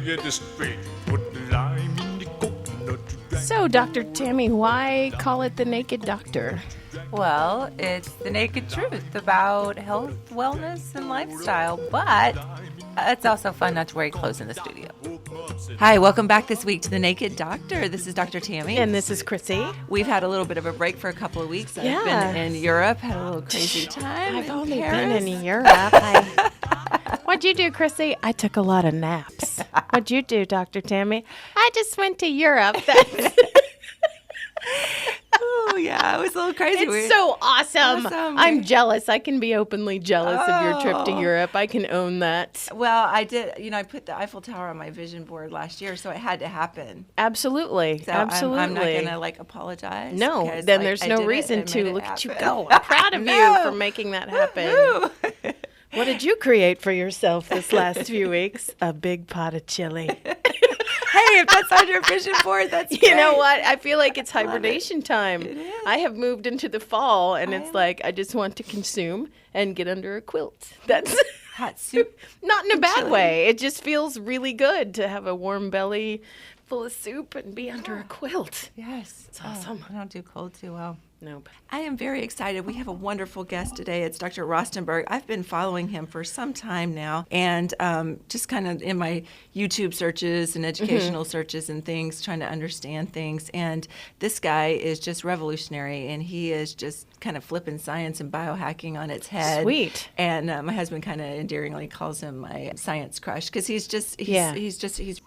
me get this straight. Put the lime in the coconut to drink. So, Dr. Tammy, why call it the Naked Doctor? Well, it's the naked truth about health, wellness, and lifestyle, but it's also fun not to wear clothes in the studio. Hi, welcome back this week to the Naked Doctor. This is Dr. Tammy. And this is Cryssie. We've had a little bit of a break for a couple of weeks. Yeah. I've been in Europe, had a little crazy time. I've in only Paris. been in Europe. What'd you do, Cryssie? I took a lot of naps. What'd you do, Dr. Tammy? I just went to Europe. Oh, yeah, it was a little crazy. It's so awesome. I'm jealous. I can be openly jealous of your trip to Europe. I can own that. Well, I did. I put the Eiffel Tower on my vision board last year, so it had to happen. Absolutely. So Absolutely. I'm not going to, apologize. No, because, then there's I no did it reason and to. made it Look at you happen. go. I'm proud of you for making that happen. Woo-hoo. What did you create for yourself this last few weeks? A big pot of chili. Hey, if that's on your vision board, that's great. You know what? I feel like it's hibernation time. It is. I have moved into the fall, and it's like I just want to consume and get under a quilt. That's Hot soup. not in a bad chili. way. It just feels really good to have a warm belly full of soup and be under a quilt. Yes. It's awesome. I don't do cold too well. Nope. I am very excited. We have a wonderful guest today. It's Dr. Rostenberg. I've been following him for some time now, and just kind of in my YouTube searches and educational searches and things, trying to understand things. And this guy is just revolutionary, and he is just kind of flipping science and biohacking on its head. Sweet. And my husband kind of endearingly calls him my science crush because he's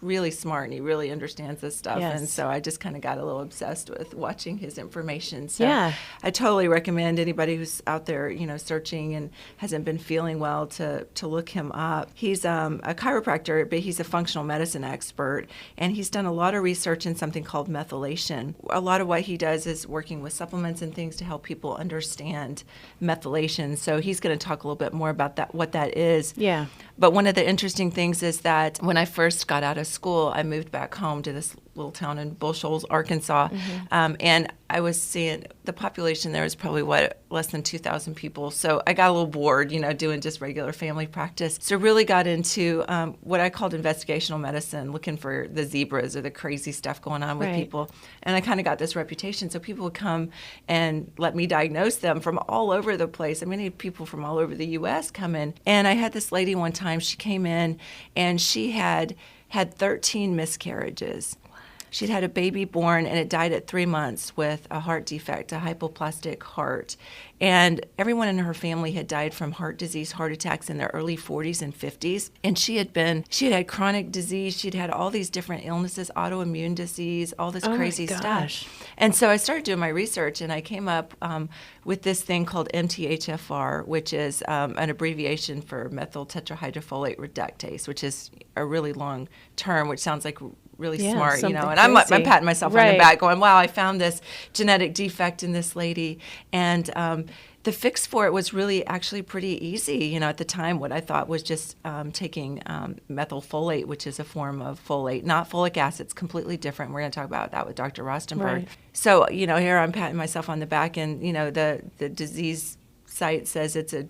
really smart and he really understands this stuff. Yes. And so I just kind of got a little obsessed with watching his information. So Yeah. I totally recommend anybody who's out there, searching and hasn't been feeling well to look him up. He's a chiropractor, but he's a functional medicine expert, and he's done a lot of research in something called methylation. A lot of what he does is working with supplements and things to help people understand methylation. So he's going to talk a little bit more about that, what that is. Yeah. But one of the interesting things is that when I first got out of school, I moved back home to this little town in Bull Shoals, Arkansas, and I was seeing the population there was probably, less than 2,000 people. So I got a little bored, doing just regular family practice. So really got into what I called investigational medicine, looking for the zebras or the crazy stuff going on with people. And I kind of got this reputation. So people would come and let me diagnose them from all over the place. I mean, I had people from all over the U.S. come in. And I had this lady one time, she came in and she had 13 miscarriages. She'd had a baby born, and it died at 3 months with a heart defect, a hypoplastic heart. And everyone in her family had died from heart disease, heart attacks in their early 40s and 50s. And she had had chronic disease. She'd had all these different illnesses, autoimmune disease, all this crazy stuff. And so I started doing my research, and I came up with this thing called Mthfr, which is an abbreviation for methyltetrahydrofolate reductase, which is a really long term, which sounds like really smart, and I'm patting myself on the back going, wow, I found this genetic defect in this lady. And the fix for it was really actually pretty easy. At the time, what I thought was just taking methylfolate, which is a form of folate, not folic acid. It's completely different. We're going to talk about that with Dr. Rostenberg. Right. So, here I'm patting myself on the back, and, the disease site says it's a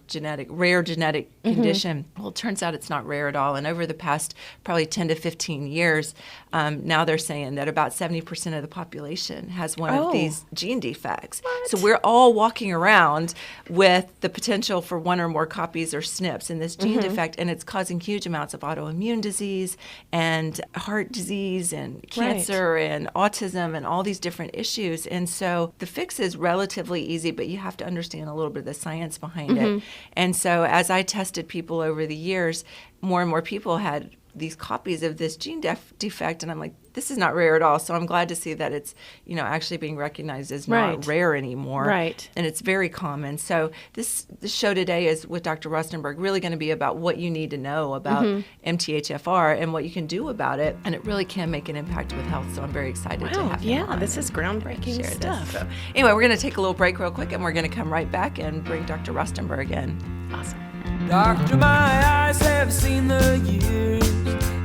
rare genetic condition. Well, it turns out it's not rare at all. And over the past probably 10 to 15 years, now they're saying that about 70% of the population has one of these gene defects. What? So we're all walking around with the potential for one or more copies or SNPs in this gene defect, and it's causing huge amounts of autoimmune disease and heart disease and cancer and autism and all these different issues. And so the fix is relatively easy, but you have to understand a little bit of the science behind it. And so as I tested people over the years, more and more people had these copies of this gene defect, and I'm like, this is not rare at all. So I'm glad to see that it's, actually being recognized as not rare anymore. Right. And it's very common. So this show today is with Dr. Rostenberg really going to be about what you need to know about MTHFR and what you can do about it. And it really can make an impact with health. So I'm very excited to have him on. This is groundbreaking share stuff. this. So anyway, we're going to take a little break real quick, and we're going to come right back and bring Dr. Rostenberg in. Awesome. Doctor, my eyes have seen the years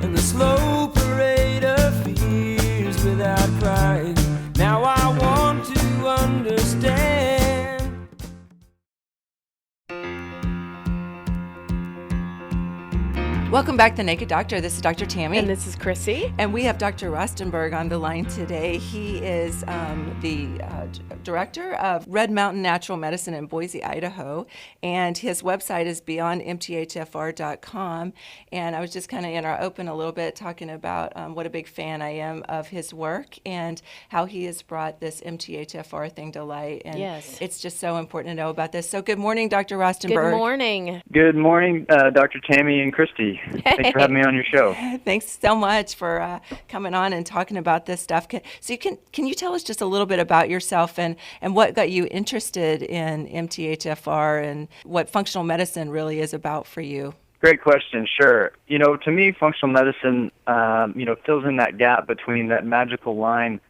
and the slow parade of fears without crying. Now I want to understand. Welcome Welcome back to The Naked Doctor. This is Dr. Tammy. And this is Cryssie. And we have Dr. Rostenberg on the line today. He is the director of Red Mountain Natural Medicine in Boise, Idaho. And his website is beyondmthfr.com. And I was just kind of in our open a little bit talking about what a big fan I am of his work and how he has brought this MTHFR thing to light. And Yes. it's just so important to know about this. So good morning, Dr. Rostenberg. Good morning. Good morning, Dr. Tammy and Cryssie. Thanks for having me on your show. Thanks so much for coming on and talking about this stuff. Can you tell us just a little bit about yourself and what got you interested in MTHFR and what functional medicine really is about for you? Great question, sure. To me, functional medicine, fills in that gap between that magical line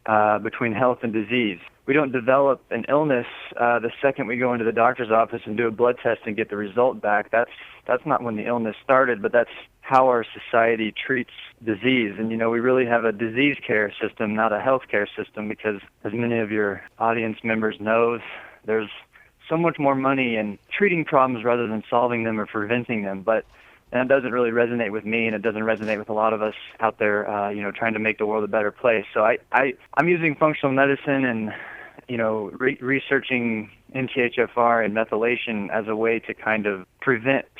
between health and disease. We don't develop an illness the second we go into the doctor's office and do a blood test and get the result back. That's not when the illness started, but that's how our society treats disease. And, we really have a disease care system, not a health care system, because as many of your audience members know, there's so much more money in treating problems rather than solving them or preventing them. But that doesn't really resonate with me, and it doesn't resonate with a lot of us out there, trying to make the world a better place. So I'm using functional medicine and, researching MTHFR and methylation as a way to kind of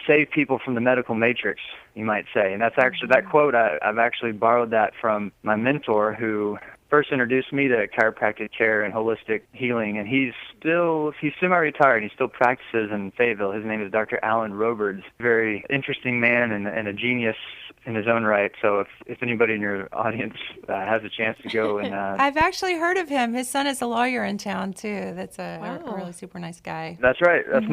save people from the medical matrix, you might say. And that's actually, that quote, I've actually borrowed that from my mentor who first introduced me to chiropractic care and holistic healing, and he's semi-retired. He still practices in Fayetteville. His name is Dr. Alan Roberts. Very interesting man and a genius in his own right. So if anybody in your audience has a chance to go and I've actually heard of him. His son is a lawyer in town too. That's a really super nice guy. That's right. That's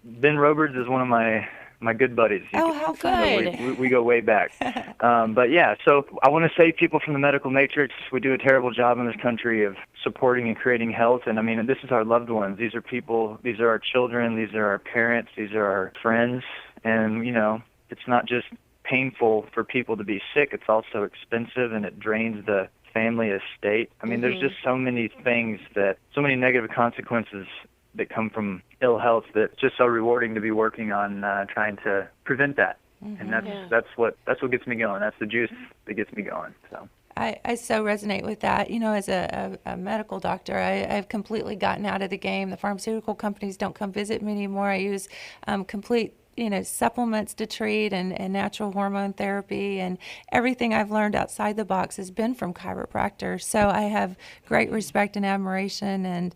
Ben Roberts is one of my good buddies. Oh, how good. We go way back. But yeah, so I want to save people from the medical matrix. We do a terrible job in this country of supporting and creating health. And this is our loved ones. These are people, these are our children, these are our parents, these are our friends. And, it's not just painful for people to be sick. It's also expensive, and it drains the family estate. There's just so many things so many negative consequences that come from ill health that's just so rewarding to be working on trying to prevent that. And that's what gets me going. That's the juice that gets me going. So I so resonate with that. As a medical doctor, I've completely gotten out of the game. The pharmaceutical companies don't come visit me anymore. I use complete supplements to treat and natural hormone therapy, and everything I've learned outside the box has been from chiropractors. So I have great respect and admiration, and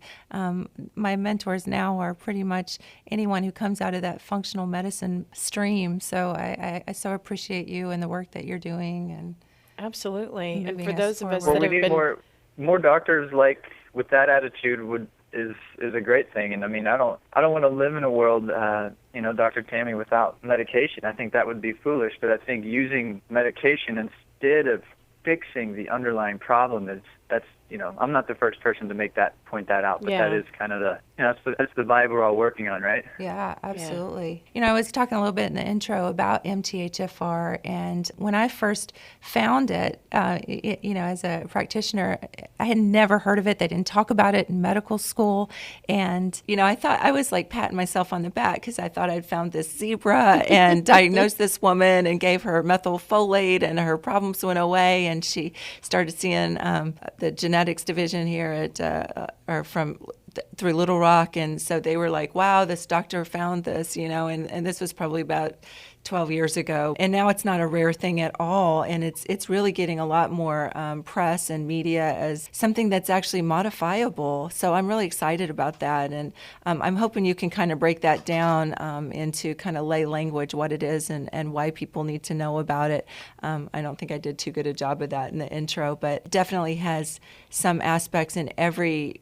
my mentors now are pretty much anyone who comes out of that functional medicine stream. So I so appreciate you and the work that you're doing. And absolutely. And for us those of us forward. that we have need been more doctors with that attitude is a great thing. And I don't want to live in a world, Dr. Tammy, without medication. I think that would be foolish, but I think using medication instead of fixing the underlying problem that's I'm not the first person to point that out, but that is kind of that's the vibe we're all working on, right? Yeah, absolutely. I was talking a little bit in the intro about MTHFR, and when I first found it, as a practitioner, I had never heard of it. They didn't talk about it in medical school, and I thought I was like patting myself on the back because I thought I'd found this zebra and diagnosed this woman and gave her methylfolate, and her problems went away, and she started seeing the genetics division here at through Little Rock, and so they were like, wow, this doctor found this, and this was probably about 12 years ago, and now it's not a rare thing at all, and it's really getting a lot more press and media as something that's actually modifiable. So I'm really excited about that, and I'm hoping you can kind of break that down into kind of lay language, what it is and why people need to know about it. I don't think I did too good a job of that in the intro, but definitely has some aspects in every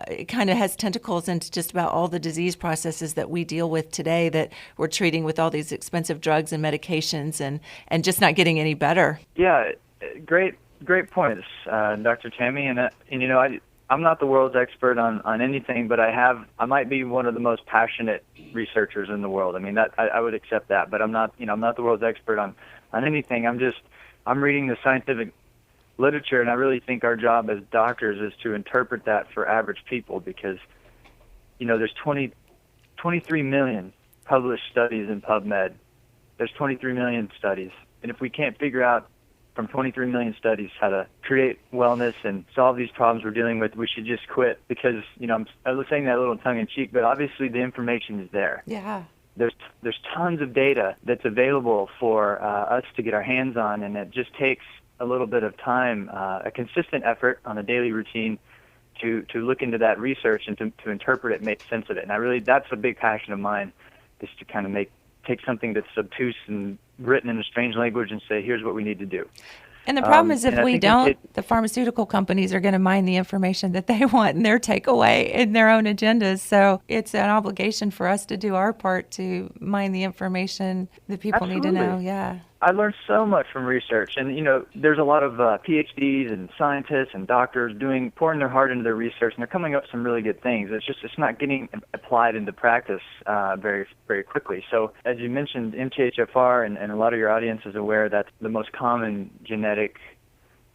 it kind of has tentacles into just about all the disease processes that we deal with today that we're treating with all these expensive drugs and medications and just not getting any better. Yeah, great points, Dr. Tammy. And I'm not the world's expert on anything, but I might be one of the most passionate researchers in the world. I would accept that, but I'm not the world's expert on anything. I'm reading the scientific literature, and I really think our job as doctors is to interpret that for average people, because there's 23 million published studies in PubMed there's 23 million studies. And if we can't figure out from 23 million studies how to create wellness and solve these problems we're dealing with, we should just quit because, I was saying that a little tongue-in-cheek, but obviously the information is there. Yeah. There's tons of data that's available for us to get our hands on, and it just takes a little bit of time, a consistent effort on a daily routine to look into that research and to interpret it, make sense of it. And that's a big passion of mine, is to kind of take something that's obtuse and written in a strange language and say, here's what we need to do. And the problem is and if I we think don't, the pharmaceutical companies are going to mine the information that they want in their takeaway in their own agendas. So it's an obligation for us to do our part to mine the information that people need to know. Absolutely. Yeah. I learned so much from research, and there's a lot of PhDs and scientists and doctors pouring their heart into their research, and they're coming up with some really good things. It's not getting applied into practice very, very quickly. So as you mentioned, MTHFR, and a lot of your audience is aware that's the most common genetic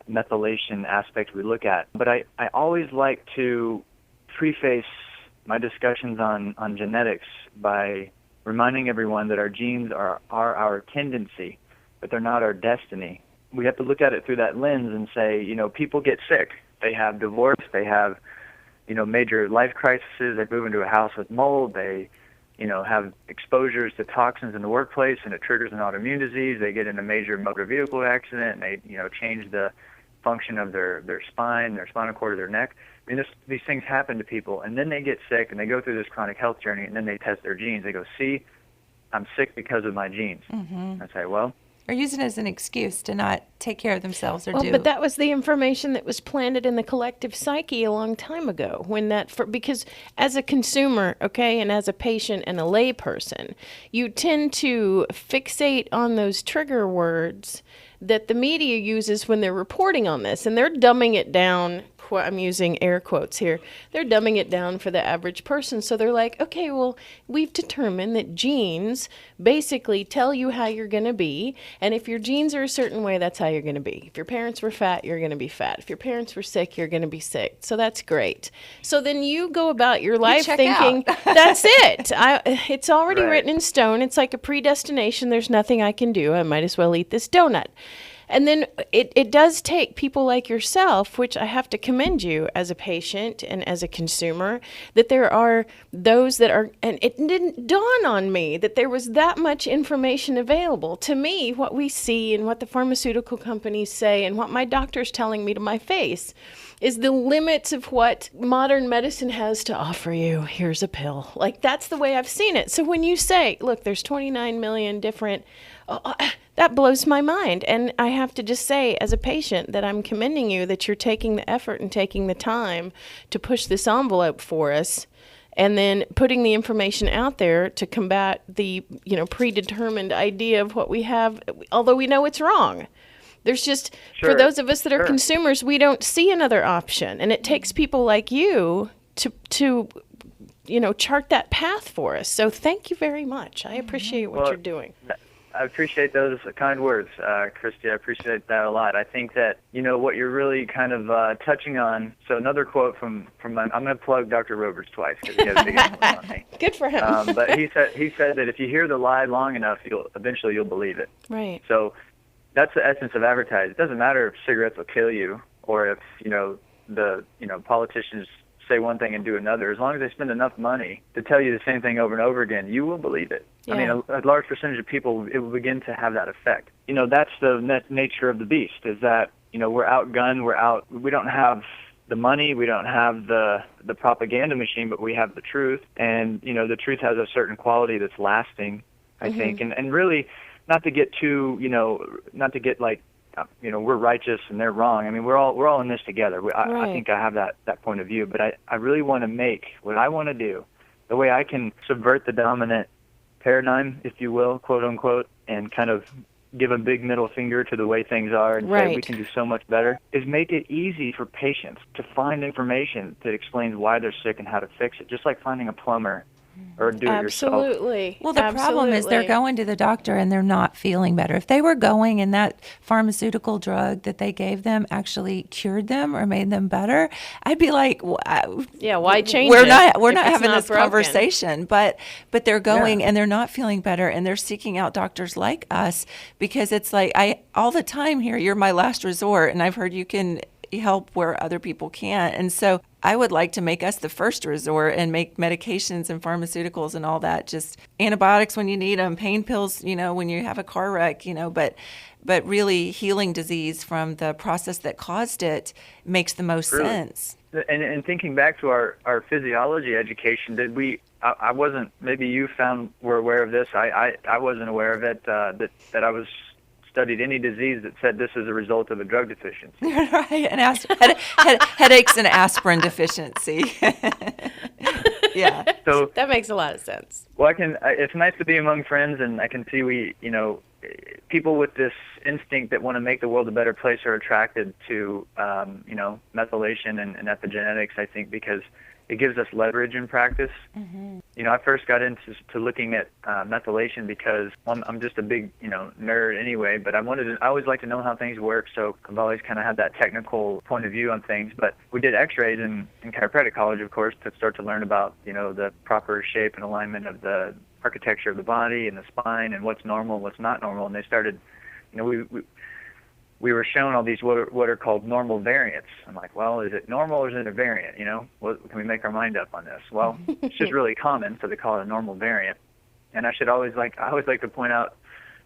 methylation aspect we look at. But I always like to preface my discussions on genetics by reminding everyone that our genes are our tendency, but they're not our destiny. We have to look at it through that lens and say, people get sick. They have divorce. They have, major life crises. They move into a house with mold. They, have exposures to toxins in the workplace, and it triggers an autoimmune disease. They get in a major motor vehicle accident, and they, change the function of their spine, their spinal cord, or their neck. I mean, these things happen to people, and then they get sick, and they go through this chronic health journey, and then they test their genes. They go, see, I'm sick because of my genes. Mm-hmm. I say, well, Or use it as an excuse to not take care of themselves or do. But that was the information that was planted in the collective psyche a long time ago. Because as a consumer, and as a patient and a lay person, you tend to fixate on those trigger words that the media uses when they're reporting on this, and they're dumbing it down. I'm using air quotes here. They're dumbing it down for the average person. So they're like, okay, well, we've determined that genes basically tell you how you're going to be. And if your genes are a certain way, that's how you're going to be. If your parents were fat, you're going to be fat. If your parents were sick, you're going to be sick. So that's great. So then you go about your life thinking, that's it. It's already written in stone. It's like a predestination. There's nothing I can do. I might as well eat this donut. And then it does take people like yourself, which I have to commend you as a patient and as a consumer, that there are those that are, and it didn't dawn on me that there was that much information available. To me, what we see and what the pharmaceutical companies say and what my doctor's telling me to my face is the limits of what modern medicine has to offer you. Here's a pill. Like, that's the way I've seen it. So when you say, look, there's 29 million different, that blows my mind. And I have to just say, as a patient, that I'm commending you that you're taking the effort and taking the time to push this envelope for us, and then putting the information out there to combat the, predetermined idea of what we have, although we know it's wrong. There's just, for those of us that are consumers, we don't see another option. And it takes people like you to chart that path for us. So thank you very much. I appreciate what you're doing. I appreciate those kind words, Christy. I appreciate that a lot. I think that, what you're really kind of touching on, so another quote from I'm going to plug Dr. Roberts twice because he has a big influence on me. Good for him. But he said that if you hear the lie long enough, eventually you'll believe it. Right. So that's the essence of advertising. It doesn't matter if cigarettes will kill you or if, the politicians say one thing and do another. As long as they spend enough money to tell you the same thing over and over again, you will believe it. Yeah. I mean, a large percentage of people, it will begin to have that effect. That's the nature of the beast, is that, we're outgunned, we don't have the money, we don't have the propaganda machine, but we have the truth. And, the truth has a certain quality that's lasting, I think. And really, not to get too, like, we're righteous and they're wrong. I mean, we're all in this together. I think I have that point of view, but I really want to make what I want to do, the way I can subvert the dominant paradigm, if you will, quote unquote, and kind of give a big middle finger to the way things are and say we can do so much better, is make it easy for patients to find information that explains why they're sick and how to fix it, just like finding a plumber or do it yourself. Absolutely. Well, the problem is they're going to the doctor and they're not feeling better. If they were going and that pharmaceutical drug that they gave them actually cured them or made them better, I'd be like, yeah, why change we're it not if it's having not this broken? conversation. But they're going Yeah. and they're not feeling better, and they're seeking out doctors like us because it's like all the time here, you're my last resort, and I've heard you can help where other people can't. And so I would like to make us the first resort and make medications and pharmaceuticals and all that just antibiotics when you need them, pain pills, when you have a car wreck, but really healing disease from the process that caused it makes the most Truly. sense. And thinking back to our physiology education, did we? I wasn't. Maybe you were aware of this. I wasn't aware of it. That I was studied any disease that said this is a result of a drug deficiency. Right, and headaches and aspirin deficiency. Yeah. So That makes a lot of sense. well, it's nice to be among friends, and I can see people with this instinct that want to make the world a better place are attracted to methylation and epigenetics. I think because it gives us leverage in practice. Mm-hmm. I first got into looking at methylation because I'm just a big nerd anyway. But I always like to know how things work, so I've always kind of had that technical point of view on things. But we did X-rays in chiropractic college, of course, to start to learn about the proper shape and alignment of the architecture of the body and the spine and what's normal and what's not normal. And they started, we were shown all these what are called normal variants. I'm like, well, is it normal or is it a variant? Can we make our mind up on this? Well, it's just really common, so they call it a normal variant. And I always like to point out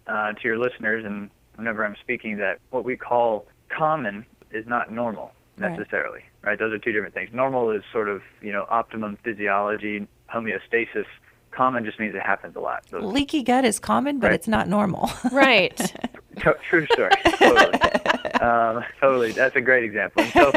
to your listeners, and whenever I'm speaking, that what we call common is not normal necessarily, right? Those are two different things. Normal is sort of optimum physiology, homeostasis. Common just means it happens a lot. So, leaky gut is common, but it's not normal. Right. True story. Totally. Totally. That's a great example. And so,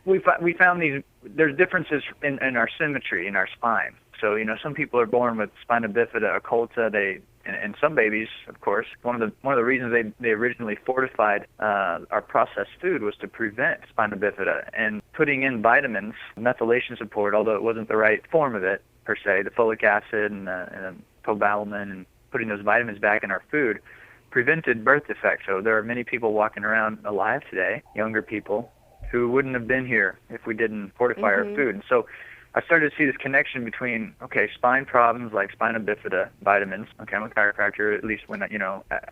we found there's differences in our symmetry in our spine. So, some people are born with spina bifida occulta. And some babies, of course, one of the reasons they originally fortified our processed food was to prevent spina bifida, and putting in vitamins, methylation support, although it wasn't the right form of it per se, the folic acid and cobalamin, and putting those vitamins back in our food prevented birth defects. So there are many people walking around alive today, younger people, who wouldn't have been here if we didn't fortify our food. And so I started to see this connection between, spine problems like spina bifida, vitamins. Okay, I'm a chiropractor, at least when,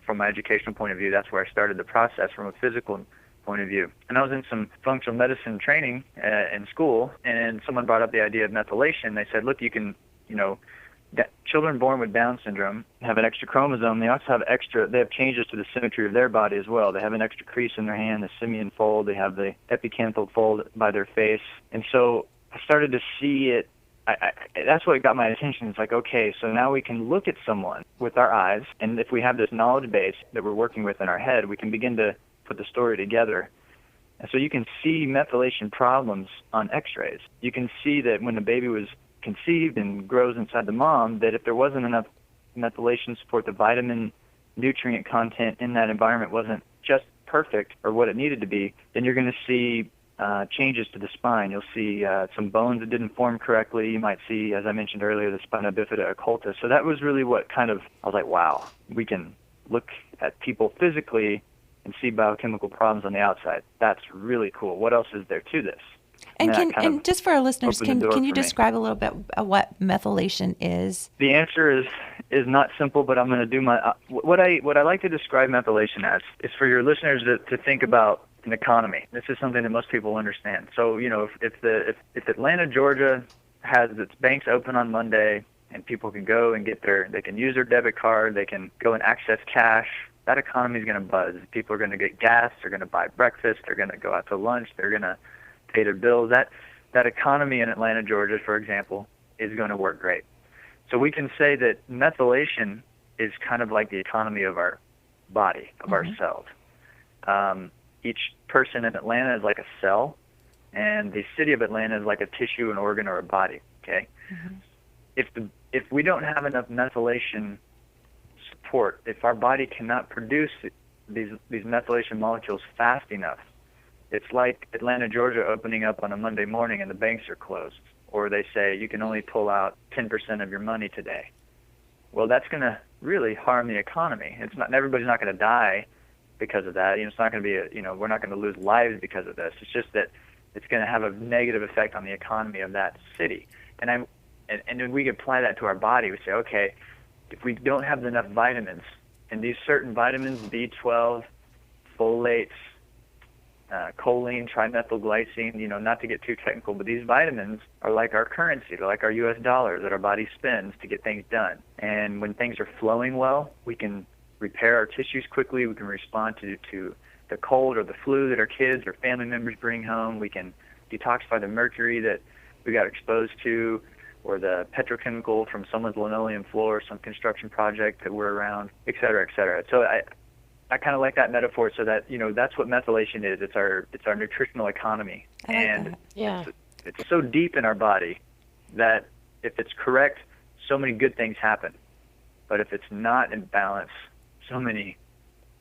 from my educational point of view, that's where I started the process from a physical point of view. And I was in some functional medicine training in school, and someone brought up the idea of methylation. They said, look, you can, children born with Down syndrome have an extra chromosome. They also have they have changes to the symmetry of their body as well. They have an extra crease in their hand, the simian fold. They have the epicanthal fold by their face. And so I started to see it. That's what got my attention. It's like, okay, so now we can look at someone with our eyes, and if we have this knowledge base that we're working with in our head, we can begin to put the story together. And so you can see methylation problems on X-rays. You can see that when the baby was conceived and grows inside the mom, that if there wasn't enough methylation support, the vitamin nutrient content in that environment wasn't just perfect or what it needed to be, then you're going to see changes to the spine. You'll see some bones that didn't form correctly. You might see, as I mentioned earlier, the spina bifida occulta. So that was really what I was like, wow, we can look at people physically and see biochemical problems on the outside. That's really cool. What else is there to this? And just for our listeners, can you describe a little bit what methylation is? The answer is not simple, but I'm going to do my what I like to describe methylation as is for your listeners to think about an economy. This is something that most people understand. So if Atlanta, Georgia has its banks open on Monday and people can go and they can use their debit card, they can go and access cash, that economy is going to buzz. People are going to get gas, they're going to buy breakfast, they're going to go out to lunch, they're going to pay their bills. That economy in Atlanta, Georgia, for example, is going to work great. So we can say that methylation is kind of like the economy of our body, of our cells. Each person in Atlanta is like a cell, and the city of Atlanta is like a tissue, an organ, or a body. Okay, if we don't have enough methylation support, if our body cannot produce these methylation molecules fast enough, it's like Atlanta, Georgia opening up on a Monday morning and the banks are closed, or they say you can only pull out 10% of your money today. Well, that's going to really harm the economy. It's not, everybody's not going to die because of that. It's not going to be we're not going to lose lives because of this. It's just that it's going to have a negative effect on the economy of that city. And then we apply that to our body. We say, okay, if we don't have enough vitamins, and these certain vitamins, B12, folates, choline, trimethylglycine, not to get too technical, but these vitamins are like our currency. They're like our U.S. dollar that our body spends to get things done. And when things are flowing well, we can repair our tissues quickly. We can respond to the cold or the flu that our kids or family members bring home. We can detoxify the mercury that we got exposed to, or the petrochemical from someone's linoleum floor, some construction project that we're around, et cetera, et cetera. So I kind of like that metaphor, so that that's what methylation is. It's our nutritional economy, and Yeah. it's so deep in our body that if it's correct, so many good things happen. But if it's not in balance, so many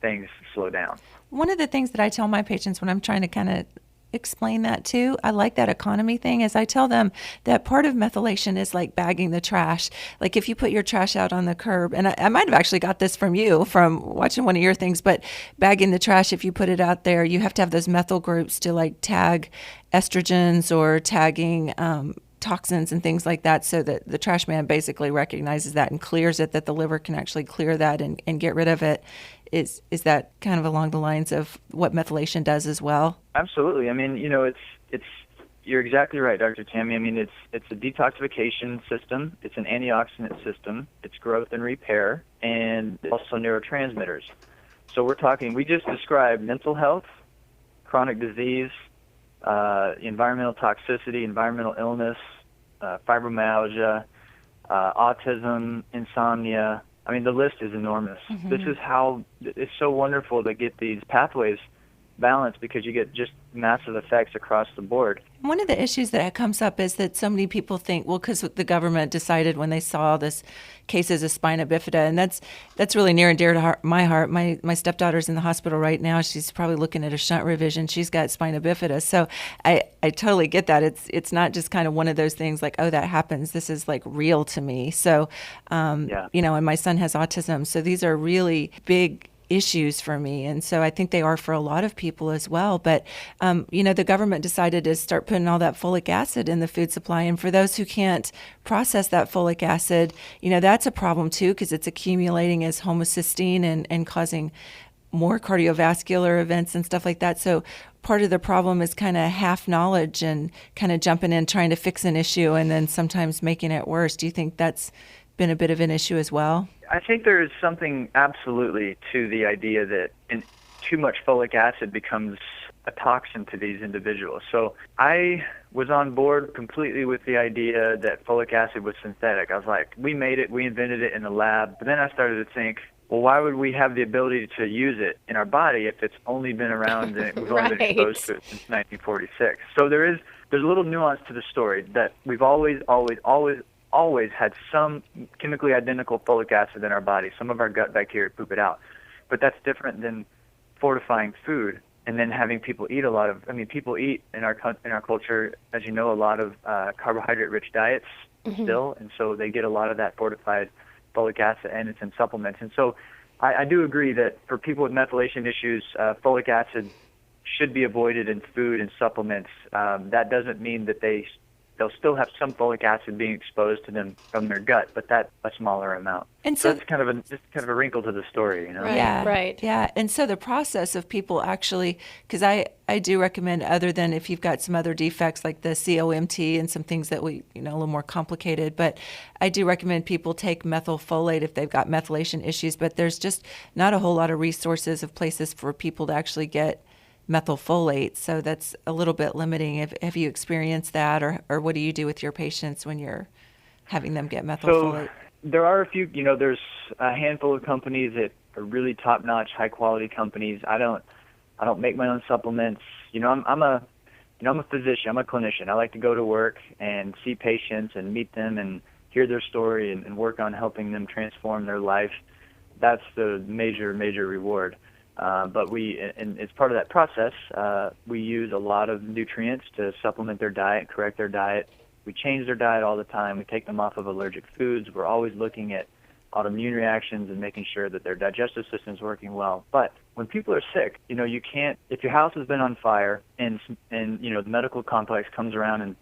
things slow down. One of the things that I tell my patients when I'm trying to kind of explain that too, I like that economy thing, is I tell them that part of methylation is like bagging the trash. Like if you put your trash out on the curb, and I might have actually got this from you from watching one of your things, but bagging the trash, if you put it out there, you have to have those methyl groups to like tag estrogens or tagging toxins and things like that, so that the trash man basically recognizes that and clears it, that the liver can actually clear that and get rid of it. Is that kind of along the lines of what methylation does as well? Absolutely. I mean, it's you're exactly right, Dr. Tammy. I mean, it's a detoxification system. It's an antioxidant system. It's growth and repair, and also neurotransmitters. So we just described mental health, chronic disease, environmental toxicity, environmental illness, fibromyalgia, autism, insomnia. I mean, the list is enormous. Mm-hmm. This is how it's so wonderful to get these pathways balanced, because you get just massive effects across the board. One of the issues that comes up is that so many people think, well, because the government decided when they saw this cases of spina bifida, and that's really near and dear to my heart. My stepdaughter's in the hospital right now. She's probably looking at a shunt revision. She's got spina bifida. So I totally get that. It's not just kind of one of those things like, oh, that happens. This is like real to me. So, and my son has autism. So these are really big issues for me, and so I think they are for a lot of people as well. But the government decided to start putting all that folic acid in the food supply, and for those who can't process that folic acid, that's a problem too, because it's accumulating as homocysteine and causing more cardiovascular events and stuff like that. So part of the problem is kind of half knowledge and kind of jumping in trying to fix an issue and then sometimes making it worse. Do you think that's been a bit of an issue as well? I think there is something absolutely to the idea that too much folic acid becomes a toxin to these individuals. So I was on board completely with the idea that folic acid was synthetic. I was like, we made it, we invented it in the lab. But then I started to think, well, why would we have the ability to use it in our body if it's only been around and we've only been exposed to it since 1946? So there's a little nuance to the story that we've always had some chemically identical folic acid in our body. Some of our gut bacteria poop it out. But that's different than fortifying food and then having people eat people eat in our culture, as you know, a lot of carbohydrate-rich diets still, and so they get a lot of that fortified folic acid, and it's in supplements. And so I do agree that for people with methylation issues, folic acid should be avoided in food and supplements. That doesn't mean that they'll still have some folic acid being exposed to them from their gut, but that's a smaller amount. And so that's kind of a wrinkle to the story, Right, Yeah, right. Yeah, and so the process of people actually, because I do recommend, other than if you've got some other defects like the COMT and some things that a little more complicated, but I do recommend people take methylfolate if they've got methylation issues, but there's just not a whole lot of resources of places for people to actually get methylfolate, so that's a little bit limiting. Have you experienced that, or what do you do with your patients when you're having them get methylfolate? So there are a few, there's a handful of companies that are really top-notch, high-quality companies. I don't make my own supplements. I'm a physician. I'm a clinician. I like to go to work and see patients and meet them and hear their story and work on helping them transform their life. That's the major reward. But as part of that process, we use a lot of nutrients to supplement their diet, correct their diet, We change their diet all the time. We take them off of allergic foods. We're always looking at autoimmune reactions and making sure that their digestive system's working well. But when people are sick, you can't, if your house has been on fire and the medical complex comes around and,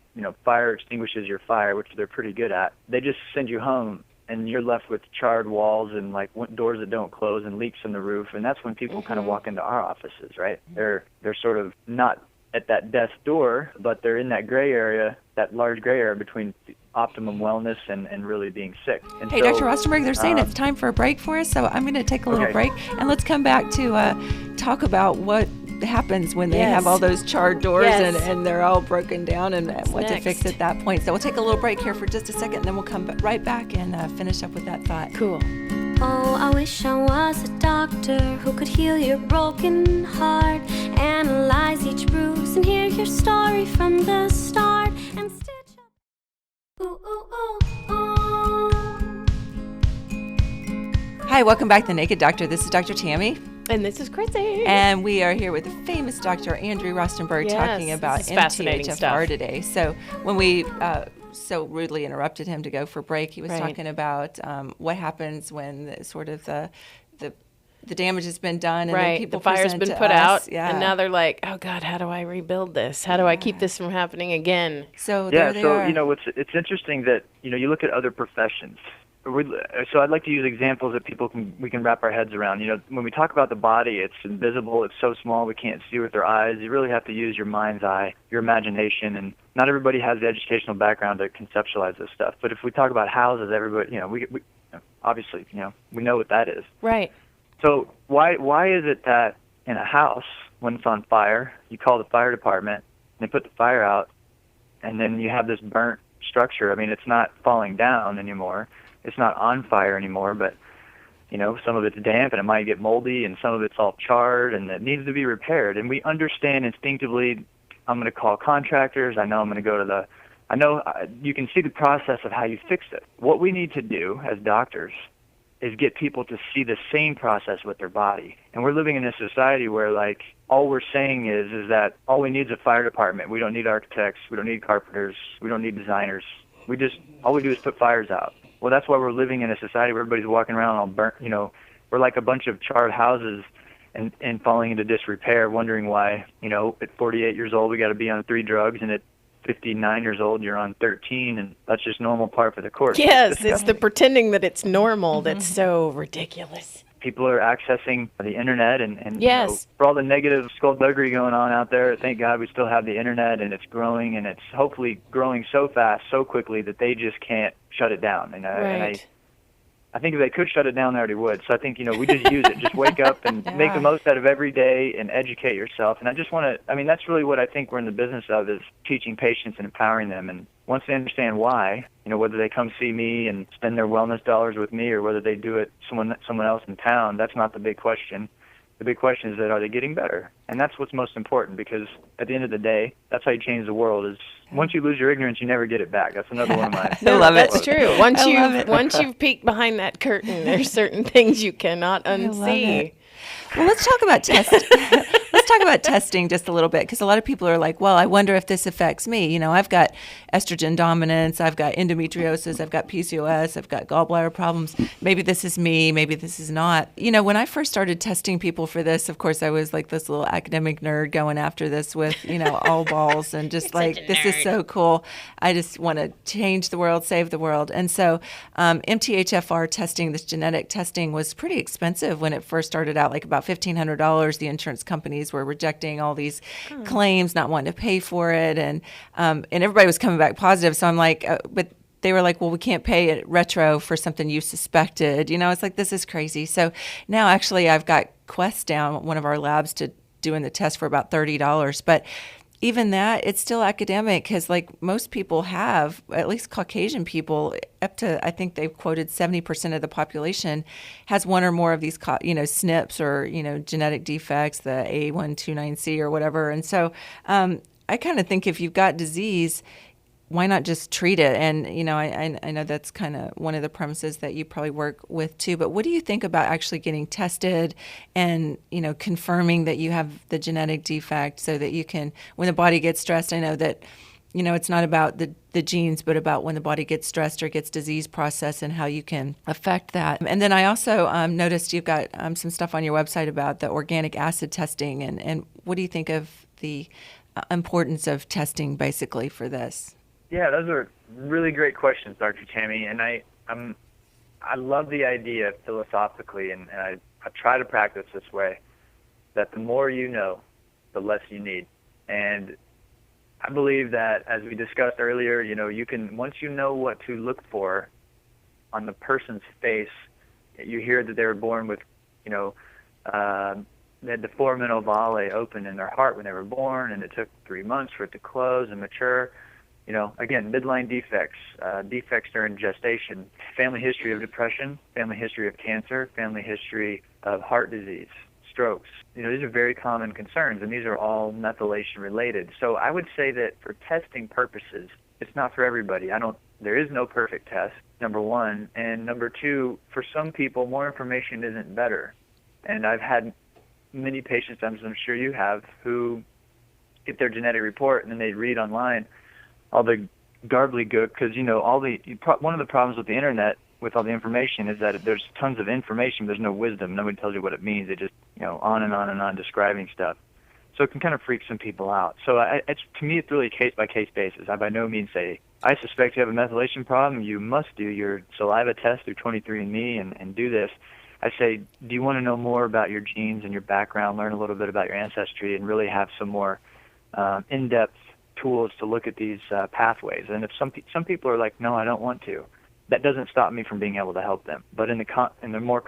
fire extinguishes your fire, which they're pretty good at, they just send you home and you're left with charred walls and like doors that don't close and leaks in the roof. And that's when people kind of walk into our offices, right? They're sort of not at that death's door, but they're in that gray area, that large gray area between optimum wellness and really being sick. And hey, so, Dr. Rostenberg, they're saying it's time for a break for us, so I'm going to take a little break, and let's come back to talk about what happens when they have all those charred doors and they're all broken down and what to fix at that point. So we'll take a little break here for just a second, and then we'll come right back and finish up with that thought. Cool. Oh, I wish I was a doctor who could heal your broken heart, analyze each bruise and hear your story from the start, and stitch up. Ooh, ooh, ooh, ooh. Hi, welcome back to The Naked Doctor. This is Dr. Tammy. And this is Cryssie. And we are here with the famous Dr. Andrew Rostenberg talking about Mthfr today. So when we so rudely interrupted him to go for break, he was talking about what happens when the damage has been done and then people the fire's been put out, and now they're like, oh God, how do I rebuild this? How do I keep this from happening again? So there they are. It's interesting that you look at other professions. So I'd like to use examples that we can wrap our heads around. When we talk about the body, it's invisible, it's so small we can't see with our eyes. You really have to use your mind's eye, your imagination, and not everybody has the educational background to conceptualize this stuff. But if we talk about houses, everybody, we obviously, we know what that is. Right. So why is it that in a house, when it's on fire, you call the fire department, and they put the fire out, and then you have this burnt structure? I mean, it's not falling down anymore. It's not on fire anymore, but, some of it's damp and it might get moldy and some of it's all charred and it needs to be repaired. And we understand instinctively, I'm going to call contractors. I know I'm going to go to you can see the process of how you fix it. What we need to do as doctors is get people to see the same process with their body. And we're living in a society where, all we're saying is that all we need is a fire department. We don't need architects. We don't need carpenters. We don't need designers. All we do is put fires out. Well, that's why we're living in a society where everybody's walking around all burnt. We're like a bunch of charred houses and falling into disrepair, wondering why, at 48 years old, we got to be on 3 drugs, and at 59 years old, you're on 13, and that's just normal par for the course. Yes, it's the pretending that it's normal that's so ridiculous. People are accessing the internet, and yes. For all the negative skullduggery going on out there, thank God we still have the internet, and it's growing, and it's hopefully growing so fast, so quickly that they just can't shut it down. And I think if they could shut it down, they already would. So I think, we just use it. Just wake up and make the most out of every day and educate yourself. And I just want to, that's really what I think we're in the business of, is teaching patients and empowering them. And once they understand why, whether they come see me and spend their wellness dollars with me or whether they do it someone else in town, that's not the big question. The big question is that, are they getting better? And that's what's most important, because at the end of the day, that's how you change the world. Is once you lose your ignorance, you never get it back. That's another one of my No, love that's it. true. Once you've peeked behind that curtain, there's certain things you cannot unsee. Well, let's talk about testing. Let's talk about testing just a little bit, because a lot of people are like, well, I wonder if this affects me. I've got estrogen dominance, I've got endometriosis, I've got PCOS, I've got gallbladder problems. Maybe this is me, maybe this is not. When I first started testing people for this, of course, I was like this little academic nerd going after this with, all balls and just like, this is so cool. I just want to change the world, save the world. And so MTHFR testing, this genetic testing, was pretty expensive when it first started out, like about $1,500. The insurance companies were rejecting all these claims, not wanting to pay for it, and everybody was coming back positive. So I'm like, but they were like, well, we can't pay it retro for something you suspected. It's like, this is crazy. So now actually I've got Quest down, one of our labs, to doing the test for about $30. But even that, it's still academic, because like most people have, at least Caucasian people, up to, I think they've quoted 70% of the population has one or more of these, SNPs or, genetic defects, the A129C or whatever. And so I kind of think if you've got disease, why not just treat it? And, I know that's kind of one of the premises that you probably work with too, but what do you think about actually getting tested and, confirming that you have the genetic defect so that you can, when the body gets stressed, I know that it's not about the genes, but about when the body gets stressed or gets disease processed and how you can affect that. And then I also noticed you've got some stuff on your website about the organic acid testing. And what do you think of the importance of testing basically for this? Yeah, those are really great questions, Dr. Tammy. And I love the idea philosophically, and I try to practice this way, that the more you know, the less you need. And I believe that, as we discussed earlier, you can, once you know what to look for on the person's face, you hear that they were born with, they had the foramen ovale open in their heart when they were born, and it took 3 months for it to close and mature. Again, midline defects, defects during gestation, family history of depression, family history of cancer, family history of heart disease, strokes. These are very common concerns, and these are all methylation related. So I would say that for testing purposes, it's not for everybody. There is no perfect test, number one. And number two, for some people, more information isn't better. And I've had many patients, as I'm sure you have, who get their genetic report and then they read online all the gobbledygook, because one of the problems with the internet with all the information is that there's tons of information, there's no wisdom. Nobody tells you what it means. They just on and on and on describing stuff. So it can kind of freak some people out. So to me, it's really a case-by-case basis. I by no means say, I suspect you have a methylation problem. You must do your saliva test through 23andMe and do this. I say, do you want to know more about your genes and your background, learn a little bit about your ancestry, and really have some more in-depth tools to look at these pathways? And if some people are like, no, I don't want to, that doesn't stop me from being able to help them. But in the more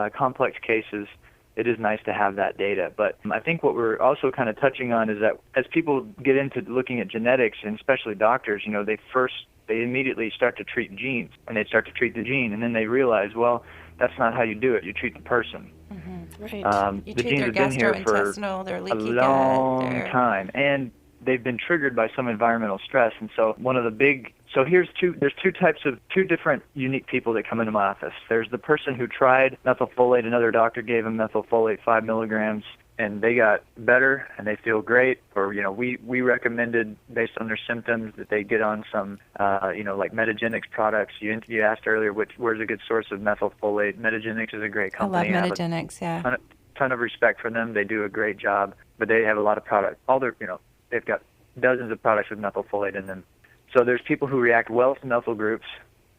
complex cases, it is nice to have that data. But I think what we're also kind of touching on is that as people get into looking at genetics, and especially doctors, they immediately start to treat genes, and they start to treat the gene, and then they realize, well, that's not how you do it. You treat the person. Mm-hmm. Right. You the treat genes their have been here for their a leaky long gut, time, and they've been triggered by some environmental stress. And so there's two different unique people that come into my office. There's the person who tried methylfolate, another doctor gave them methylfolate 5 milligrams, and they got better and they feel great. Or we recommended, based on their symptoms, that they get on some like Metagenics products. You asked earlier where's a good source of methylfolate. Metagenics is a great company. I love Metagenics. Yeah. Ton of respect for them. They do a great job, but they have a lot of product. They've got dozens of products with methylfolate in them. So there's people who react well to methyl groups,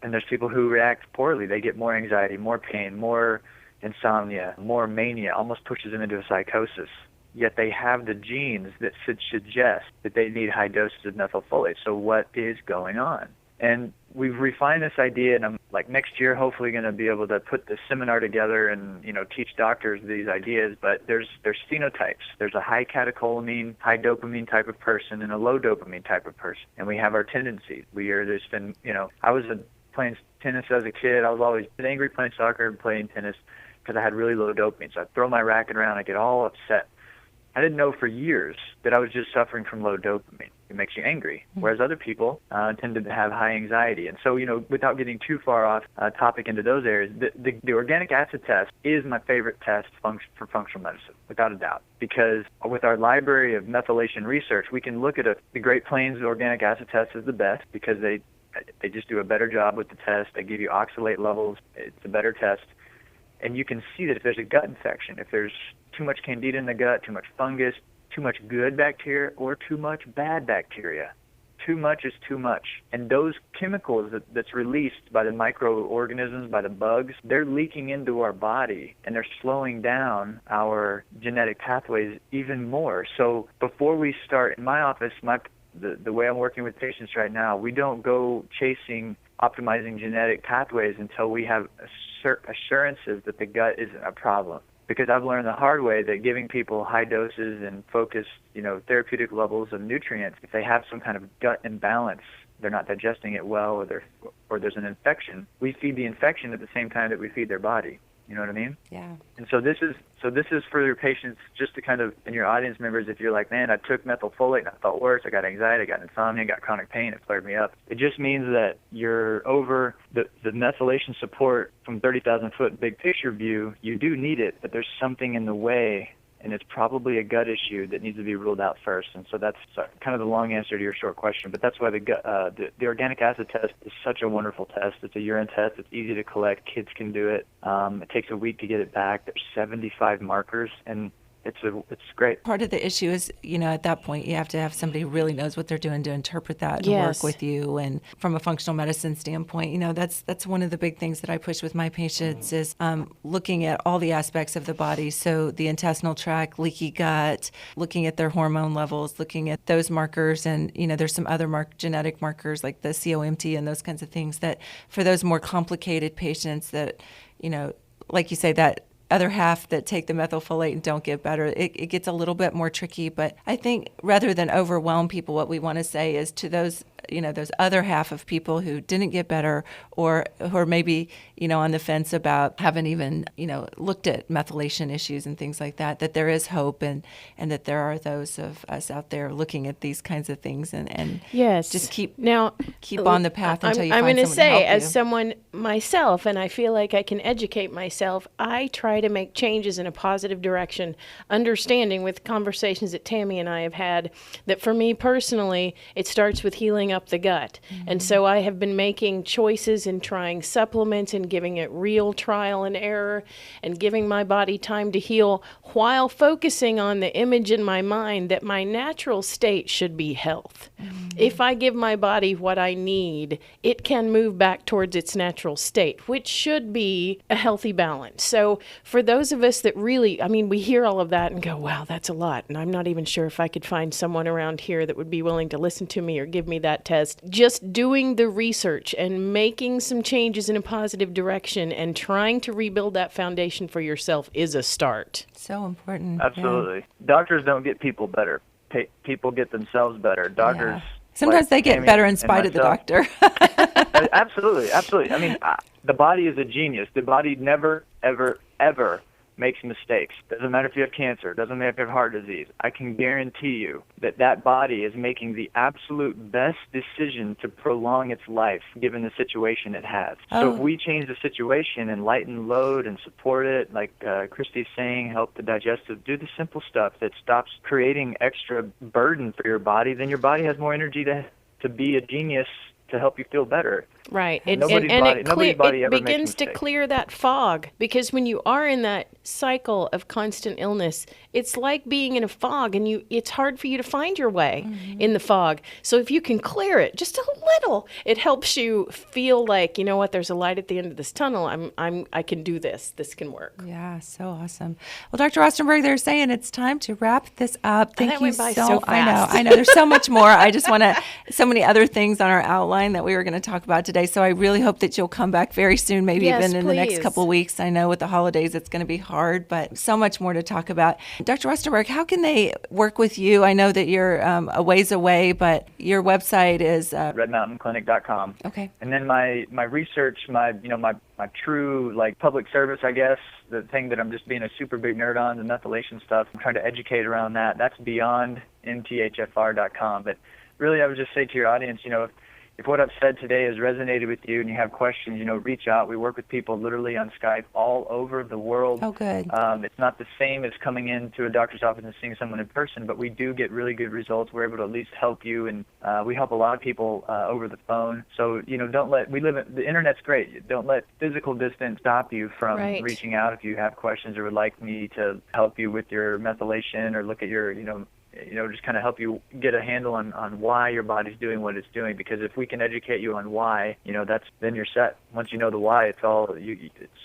and there's people who react poorly. They get more anxiety, more pain, more insomnia, more mania, almost pushes them into a psychosis. Yet they have the genes that suggest that they need high doses of methylfolate. So what is going on? And we've refined this idea, and I'm next year hopefully going to be able to put this seminar together and teach doctors these ideas. But there's phenotypes. There's a high catecholamine, high dopamine type of person and a low dopamine type of person, and we have our tendencies. I was playing tennis as a kid. I was always angry playing soccer and playing tennis because I had really low dopamine. So I'd throw my racket around, I get all upset. I didn't know for years that I was just suffering from low dopamine. It makes you angry, whereas other people tend to have high anxiety. And so, without getting too far off topic into those areas, the organic acid test is my favorite test for functional medicine, without a doubt, because with our library of methylation research, we can look at the Great Plains organic acid test is the best because they just do a better job with the test. They give you oxalate levels. It's a better test. And you can see that if there's a gut infection, if there's too much candida in the gut, too much fungus, too much good bacteria, or too much bad bacteria. Too much is too much. And those chemicals that's released by the microorganisms, by the bugs, they're leaking into our body, and they're slowing down our genetic pathways even more. So before we start, in my office, the way I'm working with patients right now, we don't go chasing optimizing genetic pathways until we have assurances that the gut isn't a problem. Because I've learned the hard way that giving people high doses and focused, therapeutic levels of nutrients, if they have some kind of gut imbalance, they're not digesting it well, or there's an infection, we feed the infection at the same time that we feed their body. You know what I mean? Yeah. And so this is for your patients, just to kind of, and your audience members, if you're like, man, I took methylfolate and I felt worse, I got anxiety, I got insomnia, I got chronic pain, it flared me up. It just means that you're over the methylation support from 30,000 foot big picture view. You do need it, but there's something in the way and it's probably a gut issue that needs to be ruled out first. And so that's kind of the long answer to your short question, but that's why the organic acid test is such a wonderful test. It's a urine test. It's easy to collect. Kids can do it. It takes a week to get it back. There's 75 markers, and it's great. Part of the issue is, at that point, you have to have somebody who really knows what they're doing to interpret that and Yes. work with you. And from a functional medicine standpoint, that's one of the big things that I push with my patients is looking at all the aspects of the body. So the intestinal tract, leaky gut, looking at their hormone levels, looking at those markers. And, there's some other genetic markers like the COMT and those kinds of things that for those more complicated patients that, like you say, that other half that take the methylfolate and don't get better, it gets a little bit more tricky. But I think rather than overwhelm people, what we want to say is to those, those other half of people who didn't get better or who are maybe, on the fence about haven't even, looked at methylation issues and things like that, that there is hope and that there are those of us out there looking at these kinds of things and Yes. just keep Now, on the path until you I'm find gonna someone to say, help as you. someone myself, and I feel like I can educate myself, I try to make changes in a positive direction, understanding with conversations that Tammy and I have had that for me personally, it starts with healing up the gut. And so I have been making choices and trying supplements and giving it real trial and error and giving my body time to heal while focusing on the image in my mind that my natural state should be health. If I give my body what I need, it can move back towards its natural state, which should be a healthy balance. So for those of us that really, we hear all of that and go, wow, that's a lot. And I'm not even sure if I could find someone around here that would be willing to listen to me or give me that test. Just doing the research and making some changes in a positive direction and trying to rebuild that foundation for yourself is a start. So important. Absolutely. Doctors don't get people better. People get themselves better. Doctors. Yeah. Sometimes they get Tammy better in and spite of the myself. doctor. Absolutely. The body is a genius. The body never, ever, ever makes mistakes. Doesn't matter if you have cancer. Doesn't matter if you have heart disease. I can guarantee you that body is making the absolute best decision to prolong its life given the situation it has. So if we change the situation and lighten load and support it, like Christy's saying, help the digestive, do the simple stuff that stops creating extra burden for your body, then your body has more energy to be a genius to help you feel better. Right. Nobody's body ever makes begins to mistakes. clear that fog, because when you are in that cycle of constant illness, it's like being in a fog and it's hard for you to find your way in the fog. So if you can clear it just a little, it helps you feel like, you know what, there's a light at the end of this tunnel. I can do this. This can work. Yeah, so awesome. Well, Dr. Rostenberg, they're saying it's time to wrap this up. Thank That you went by so fast. I know. There's so much more. I just want to, so many other things on our outline that we were going to talk about today. So I really hope that you'll come back very soon, maybe Yes, even in the next please. couple of weeks. I know with the holidays, it's going to be hard, but so much more to talk about. Dr. Rostenberg, how can they work with you? I know that you're a ways away, but your website is redmountainclinic.com. Okay. And then my research, my true public service, I guess, the thing that I'm just being a super big nerd on, the methylation stuff, I'm trying to educate around that. That's beyondmthfr.com. But really, I would just say to your audience, if what I've said today has resonated with you and you have questions, reach out. We work with people literally on Skype all over the world. Oh, good. It's not the same as coming into a doctor's office and seeing someone in person, but we do get really good results. We're able to at least help you, and we help a lot of people over the phone. So, the internet's great. Don't let physical distance stop you from Right. reaching out if you have questions or would like me to help you with your methylation or look at your, just kind of help you get a handle on why your body's doing what it's doing. Because if we can educate you on why, then you're set. Once you know the why, it's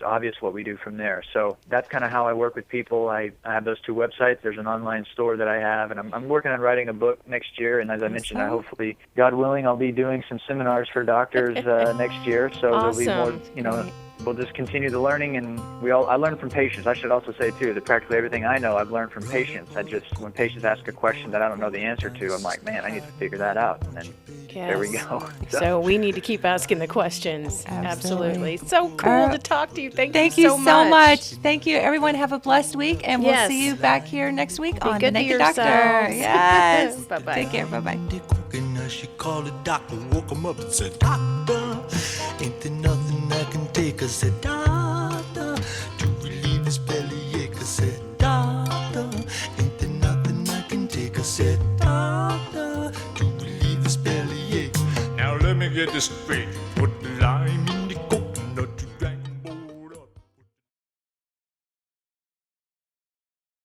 obvious what we do from there. So that's kind of how I work with people. I have those two websites. There's an online store that I have, and I'm working on writing a book next year. And as I mentioned, I hopefully, God willing, I'll be doing some seminars for doctors next year. So there'll be more, we'll just continue the learning, and I learn from patients. I should also say, too, that practically everything I know, I've learned from patients. When patients ask a question that I don't know the answer to, I'm like, man, I need to figure that out. And then there we go. So we need to keep asking the questions. Absolutely. So cool to talk to you. Thank you so so much. Thank you. Everyone have a blessed week, and we'll Yes. see you back here next week Be on good The to Naked Doctor. yourselves. Yes. Bye-bye. Take care. Bye-bye. They cooking, she called the doctor, woke him up and said, "Doctor, ain't there nothing I can take?" I said, "Doctor, to relieve his bellyache." I said, "Doctor, get this straight. What